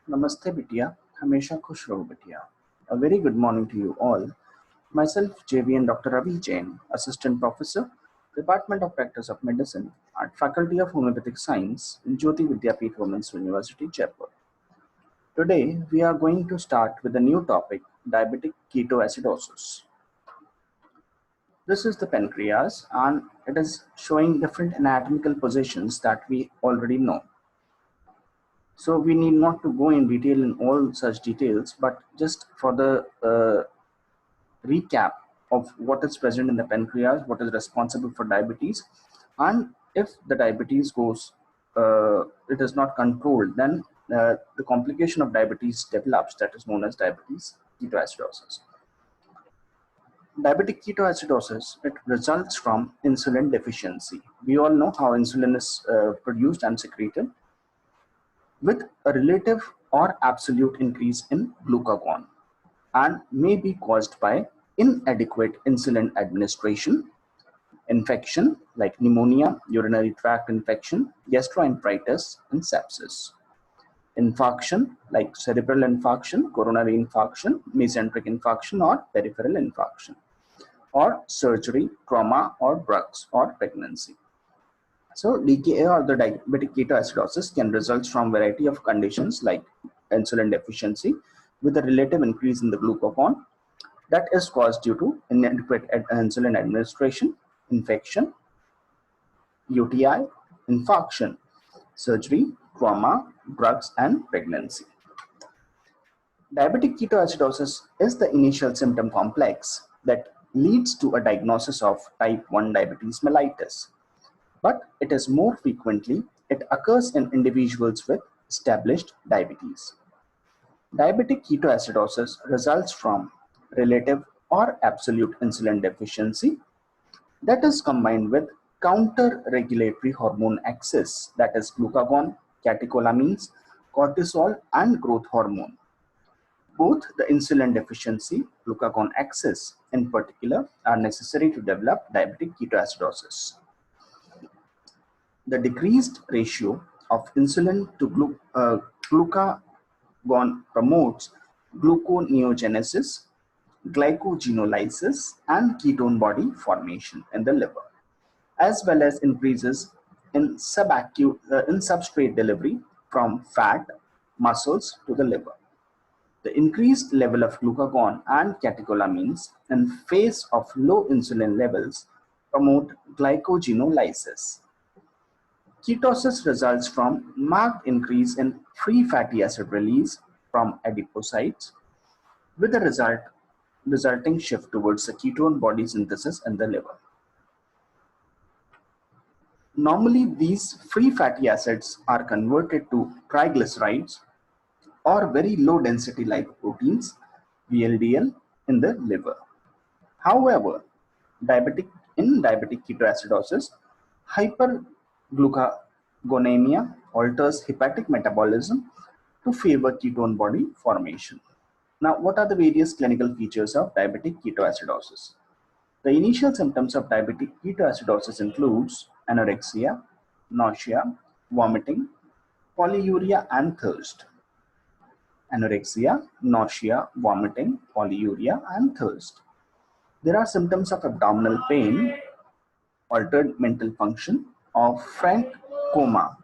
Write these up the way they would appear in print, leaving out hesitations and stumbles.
Namaste बिटिया, हमेशा खुश रहो बिटिया. A very good morning to you all. Myself, JVN Dr. Ravi Jain, Assistant Professor, Department of Practice of Medicine at Faculty of Homeopathic Science in Jyoti Vidyapeeth Women's University, Jaipur. Today, we are going to start with a new topic, diabetic ketoacidosis. This is the pancreas and it is showing different anatomical positions that we already know. So we need not to go in detail in all such details, but just for the recap of what is present in the pancreas, what is responsible for diabetes, and if the diabetes it is not controlled, then the complication of diabetes develops, that is known as diabetes ketoacidosis. Diabetic ketoacidosis, it results from insulin deficiency. We all know how insulin is produced and secreted, with a relative or absolute increase in glucagon, and may be caused by inadequate insulin administration, infection like pneumonia, urinary tract infection, gastroenteritis, and sepsis, infarction like cerebral infarction, coronary infarction, mesenteric infarction, or peripheral infarction, or surgery, trauma, or drugs, or pregnancy. So DKA or the diabetic ketoacidosis can result from variety of conditions like insulin deficiency with a relative increase in the glucagon that is caused due to inadequate insulin administration, infection, UTI, infarction, surgery, trauma, drugs, and pregnancy. Diabetic ketoacidosis is the initial symptom complex that leads to a diagnosis of type 1 diabetes mellitus, but it occurs in individuals with established diabetes. Diabetic ketoacidosis results from relative or absolute insulin deficiency that is combined with counter-regulatory hormone axis, that is glucagon, catecholamines, cortisol, and growth hormone. Both the insulin deficiency, glucagon axis in particular, are necessary to develop diabetic ketoacidosis. The decreased ratio of insulin to glucagon promotes gluconeogenesis, glycogenolysis, and ketone body formation in the liver, as well as increases in substrate delivery from fat, muscles to the liver. The increased level of glucagon and catecholamines in face of low insulin levels promote glycogenolysis. Ketosis results from marked increase in free fatty acid release from adipocytes, with the resulting shift towards the ketone body synthesis in the liver. Normally, these free fatty acids are converted to triglycerides or very low density lipoproteins, VLDL, in the liver. However, diabetic ketoacidosis, hyperglucagonemia alters hepatic metabolism to favor ketone body formation. Now, what are the various clinical features of diabetic ketoacidosis? The initial symptoms of diabetic ketoacidosis includes anorexia, nausea, vomiting, polyuria, and thirst. Anorexia, nausea, vomiting, polyuria, and thirst. There are symptoms of abdominal pain, altered mental function, or frank coma.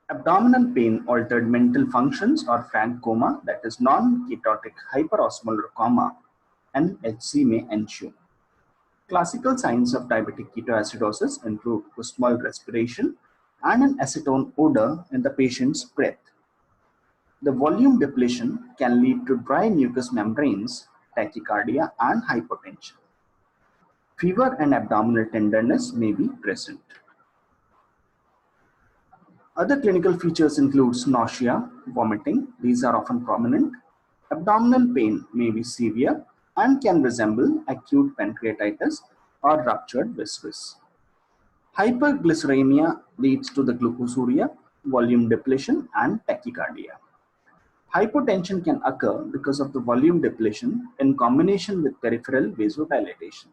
Abdominal pain, altered mental functions, or frank coma, that is non-ketotic hyperosmolar coma, and HC may ensue. Classical signs of diabetic ketoacidosis include small respiration and an acetone odor in the patient's breath. The volume depletion can lead to dry mucous membranes, tachycardia, and hypotension. Fever and abdominal tenderness may be present. Other clinical features include nausea, vomiting, these are often prominent. Abdominal pain may be severe and can resemble acute pancreatitis or ruptured viscus. Hyperglycemia leads to the glucosuria, volume depletion, and tachycardia. Hypotension can occur because of the volume depletion in combination with peripheral vasodilatation.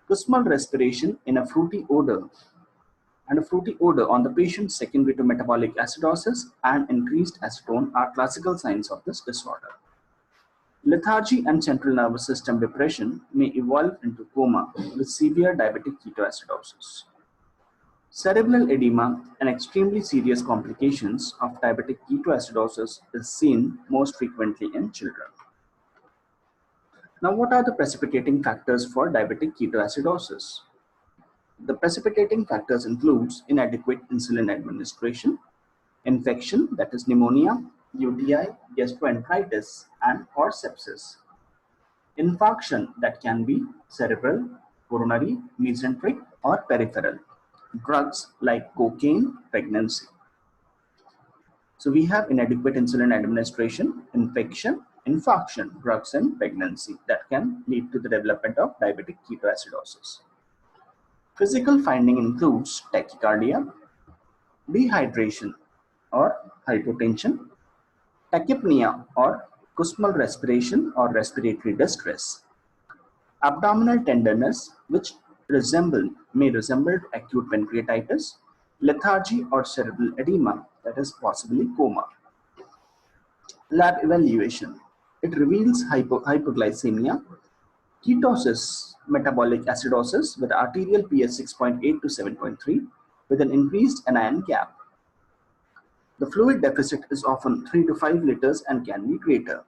Kusmal respiration in a fruity odor and a fruity odor on the patient secondary to metabolic acidosis and increased acetone are classical signs of this disorder. Lethargy and central nervous system depression may evolve into coma with severe diabetic ketoacidosis. Cerebral edema, an extremely serious complications of diabetic ketoacidosis, is seen most frequently in children. Now, what are the precipitating factors for diabetic ketoacidosis? The precipitating factors includes inadequate insulin administration, infection, that is pneumonia, UTI, gastroenteritis, and or sepsis. Infarction, that can be cerebral, coronary, mesenteric, or peripheral. Drugs like cocaine, pregnancy. So we have inadequate insulin administration, infection, infarction, drugs, and pregnancy that can lead to the development of diabetic ketoacidosis. Physical finding includes tachycardia, dehydration or hypotension, tachypnea or Kussmaul respiration or respiratory distress, abdominal tenderness which may resemble acute pancreatitis, lethargy or cerebral edema, that is possibly coma. Lab evaluation. It reveals hypoglycemia, ketosis, metabolic acidosis with arterial pH 6.8 to 7.3 with an increased anion gap. The fluid deficit is often 3 to 5 liters and can be greater.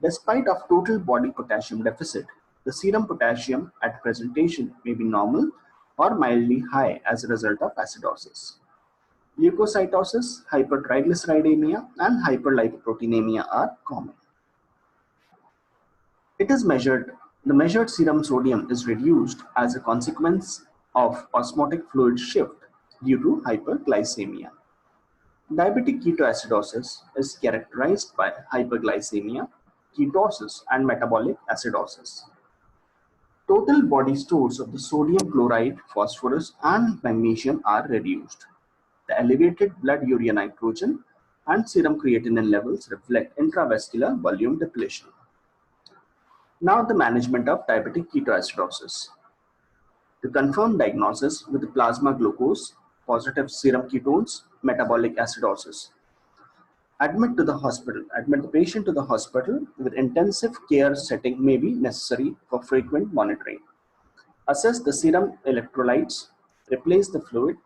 Despite of total body potassium deficit, the serum potassium at presentation may be normal or mildly high as a result of acidosis. Leukocytosis, hypertriglyceridemia, and hyperlipoproteinemia are common. The measured serum sodium is reduced as a consequence of osmotic fluid shift due to hyperglycemia. Diabetic ketoacidosis is characterized by hyperglycemia, ketosis, and metabolic acidosis. Total body stores of the sodium chloride, phosphorus, and magnesium are reduced. The elevated blood urea nitrogen and serum creatinine levels reflect intravascular volume depletion. Now the management of diabetic ketoacidosis. The confirmed diagnosis with the plasma glucose, positive serum ketones, metabolic acidosis. Admit the patient to the hospital with intensive care setting may be necessary for frequent monitoring. Assess the serum electrolytes, replace the fluid,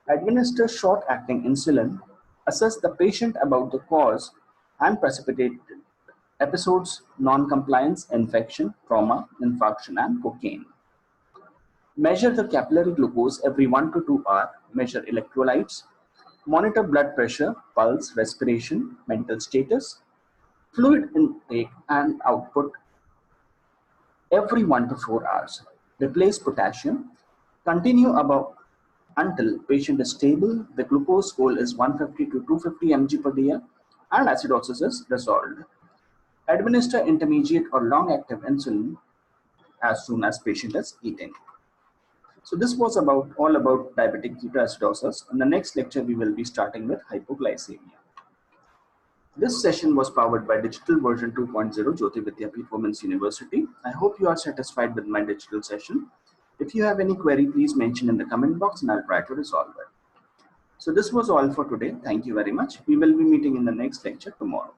administer short-acting insulin, assess the patient about the cause and precipitate episodes, non-compliance, infection, trauma, infarction, and cocaine. Measure the capillary glucose every 1 to 2 hours, measure electrolytes, monitor blood pressure, pulse, respiration, mental status, fluid intake and output every 1 to 4 hours. Replace potassium, continue above until patient is stable, the glucose goal is 150 to 250 mg per day and acidosis is resolved. Administer intermediate or long-active insulin as soon as patient is eating. So this was all about diabetic ketoacidosis. In the next lecture, we will be starting with hypoglycemia. This session was powered by Digital Version 2.0 Jyoti Vidyapeeth Women's University. I hope you are satisfied with my digital session. If you have any query, please mention in the comment box and I'll try to resolve it. So this was all for today. Thank you very much. We will be meeting in the next lecture tomorrow.